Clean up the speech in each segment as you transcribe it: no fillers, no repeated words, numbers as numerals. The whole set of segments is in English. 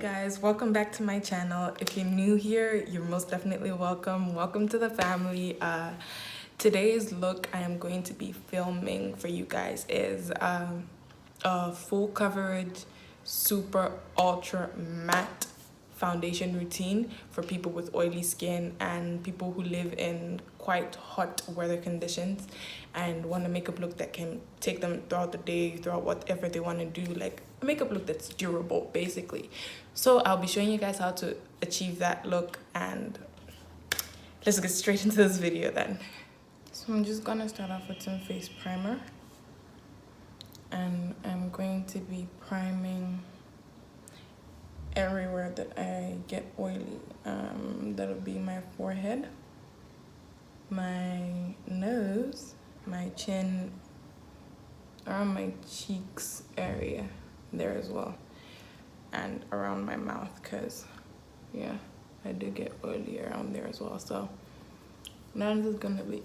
guys, welcome back to my channel. If you're new here, you're most definitely welcome to the family. Today's look I am going to be filming for you guys is a full coverage super ultra matte foundation routine for people with oily skin and people who live in quite hot weather conditions and want a makeup look that can take them throughout the day, throughout whatever they want to do, like a makeup look that's durable basically. So I'll be showing you guys how to achieve that look, and let's get straight into this video then. So I'm just gonna start off with some face primer, and I'm going to be priming everywhere that I get oily. That'll be my forehead, my nose, my chin, around my cheeks area there as well, and around my mouth, because yeah, I do get oily around there as well. So now I'm just gonna be,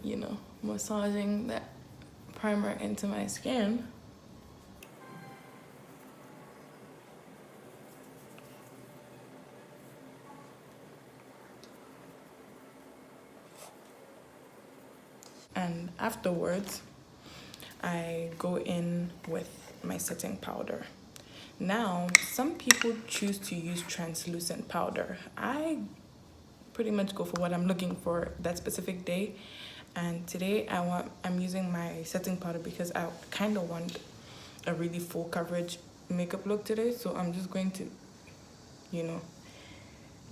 massaging that primer into my skin. And afterwards, I go in with my setting powder. Now, some people choose to use translucent powder. I pretty much go for what I'm looking for that specific day. And today I'm using my setting powder because I kind of want a really full coverage makeup look today. So I'm just going to,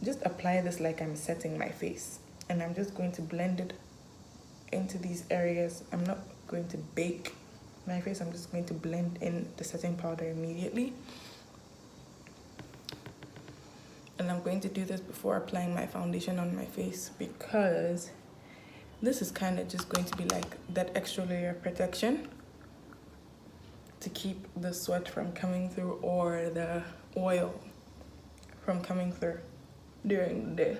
just apply this like I'm setting my face. And I'm just going to blend it into these areas. I'm not going to bake my face, I'm just going to blend in the setting powder immediately. And I'm going to do this before applying my foundation on my face, because this is kind of just going to be like that extra layer of protection to keep the sweat from coming through or the oil from coming through during the day.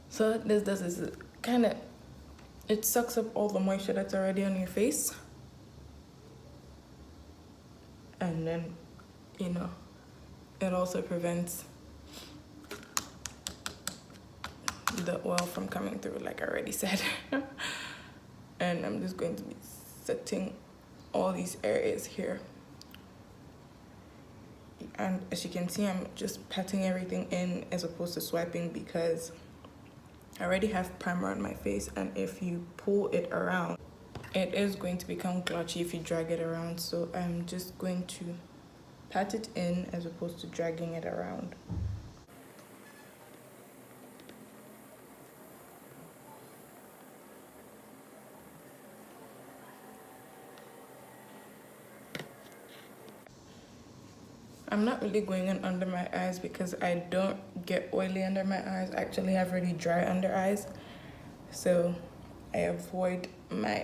So what this does is it sucks up all the moisture that's already on your face, and then it also prevents the oil from coming through, like I already said. And I'm just going to be setting all these areas here, and as you can see, I'm just patting everything in as opposed to swiping, because I already have primer on my face, and if you pull it around, it is going to become glitchy if you drag it around. So I'm just going to pat it in as opposed to dragging it around. I'm not really going in under my eyes because I don't get oily under my eyes. I actually have really dry under eyes, so I avoid my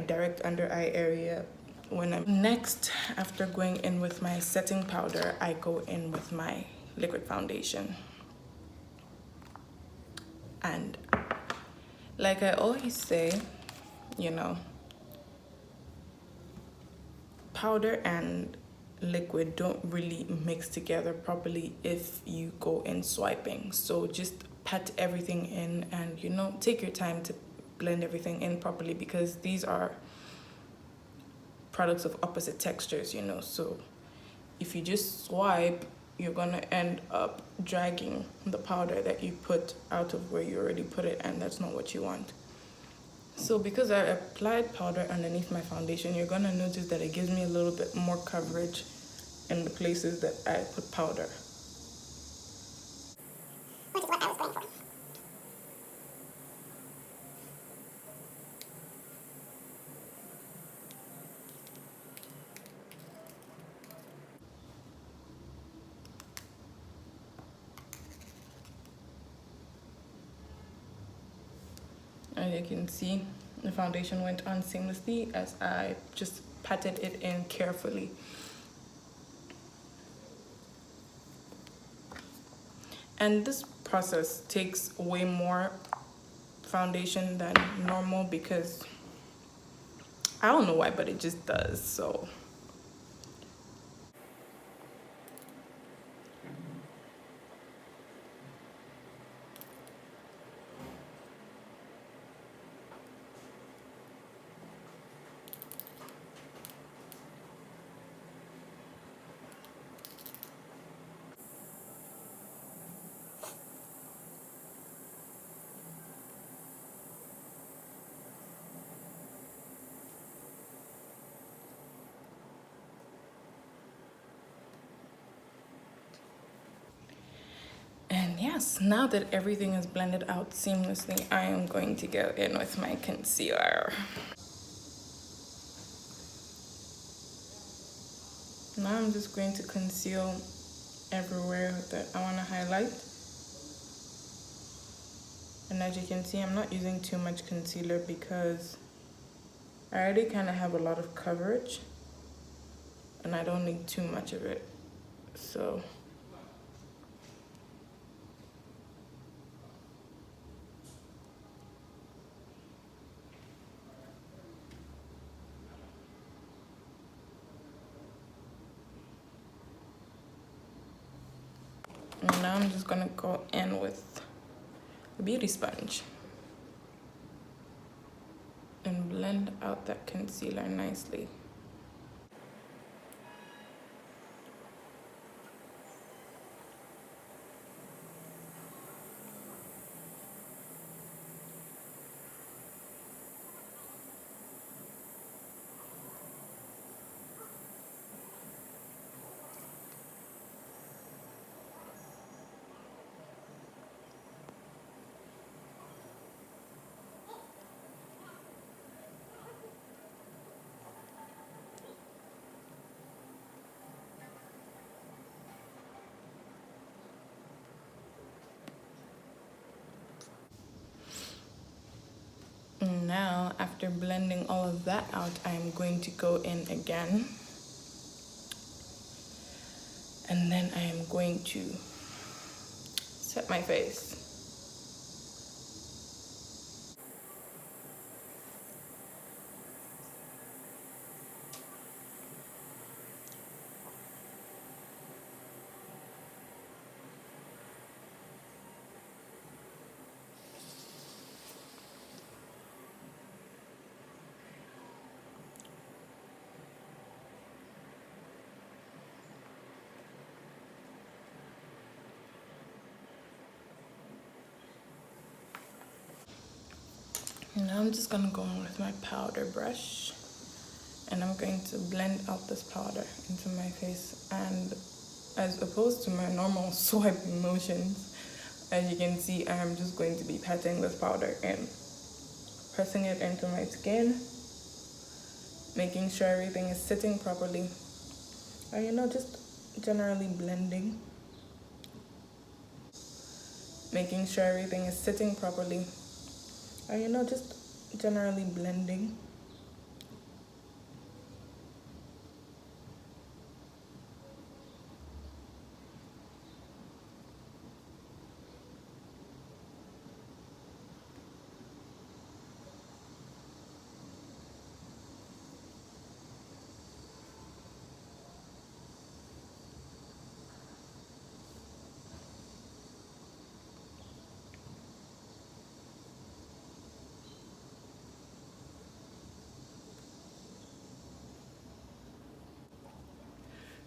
direct under eye area when I'm next. After going in with my setting powder, I go in with my liquid foundation. And like I always say, powder and liquid don't really mix together properly if you go in swiping. So just pat everything in and take your time to blend everything in properly, because these are products of opposite textures, so if you just swipe, you're gonna end up dragging the powder that you put out of where you already put it, and that's not what you want. So because I applied powder underneath my foundation, you're gonna notice that it gives me a little bit more coverage in the places that I put powder. Which is what I was going for. As you can see, the foundation went on seamlessly as I just patted it in carefully. And this process takes way more foundation than normal, because I don't know why, but it just does. So And yes, now that everything is blended out seamlessly, I am going to go in with my concealer. Now I'm just going to conceal everywhere that I want to highlight. And as you can see, I'm not using too much concealer because I already kind of have a lot of coverage and I don't need too much of it. So and now I'm just gonna go in with a beauty sponge and blend out that concealer nicely. Now, after blending all of that out, I am going to go in again. And then I am going to set my face. Now I'm just gonna go in with my powder brush and I'm going to blend out this powder into my face. And as opposed to my normal swiping motions, as you can see, I am just going to be patting this powder in, pressing it into my skin, making sure everything is sitting properly. Or just generally blending. Making sure everything is sitting properly. Or just generally blending.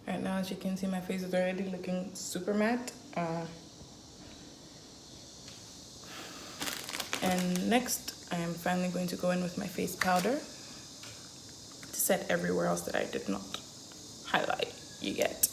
Right now, as you can see, my face is already looking super matte. And next, I am finally going to go in with my face powder to set everywhere else that I did not highlight. You get.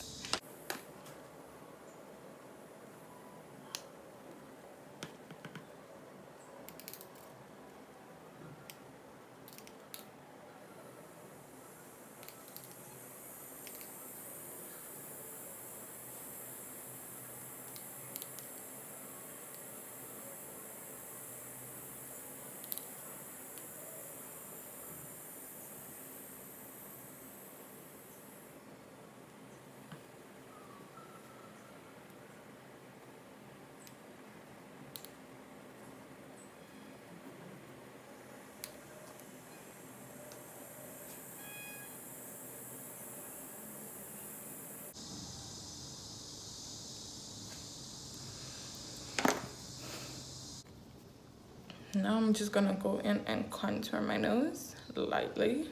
Now I'm just gonna go in and contour my nose lightly.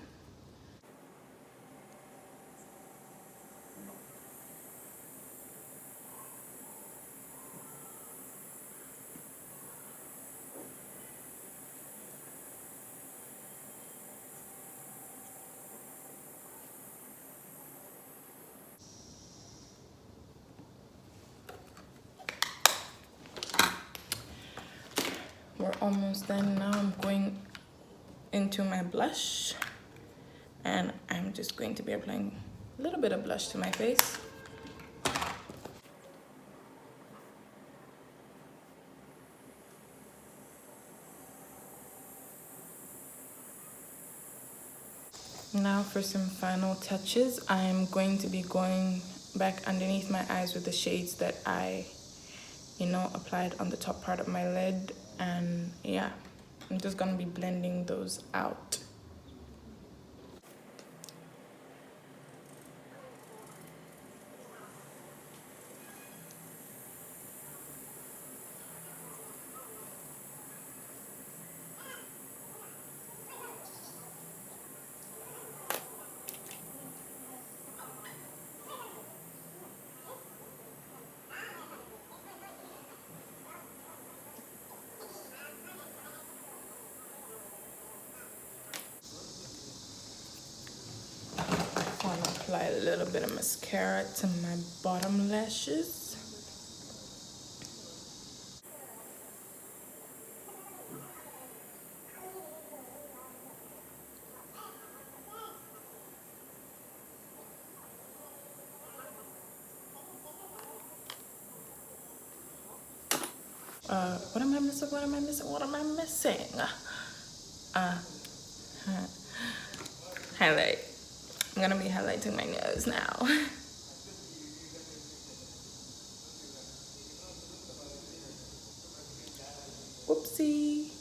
we're almost done. Now I'm going into my blush, and I'm just going to be applying a little bit of blush to my face. Now for some final touches, I'm going to be going back underneath my eyes with the shades that I applied on the top part of my lid, and yeah, I'm just gonna be blending those out. I want to apply a little bit of mascara to my bottom lashes. What am I missing? What am I missing? What am I missing? Highlight. I'm gonna be highlighting my nose now. Whoopsie.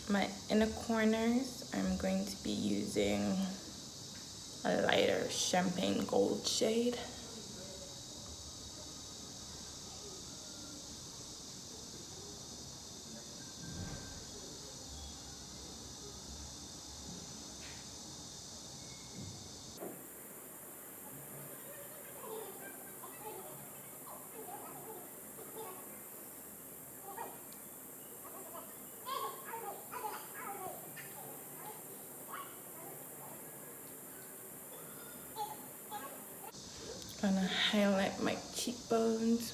My inner corners, I'm going to be using a lighter champagne gold shade. Gonna highlight my cheekbones.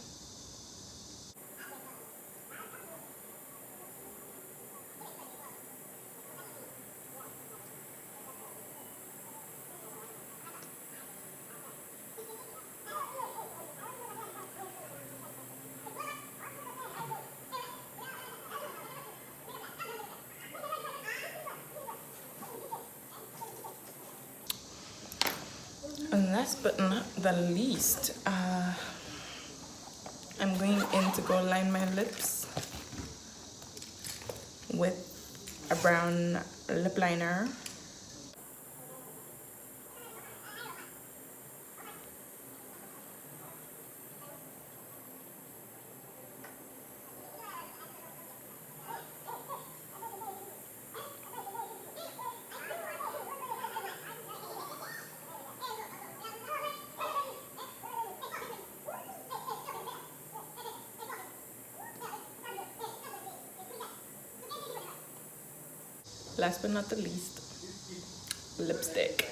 And last but not the least, I'm going in to go line my lips with a brown lip liner. Last but not the least, lipstick.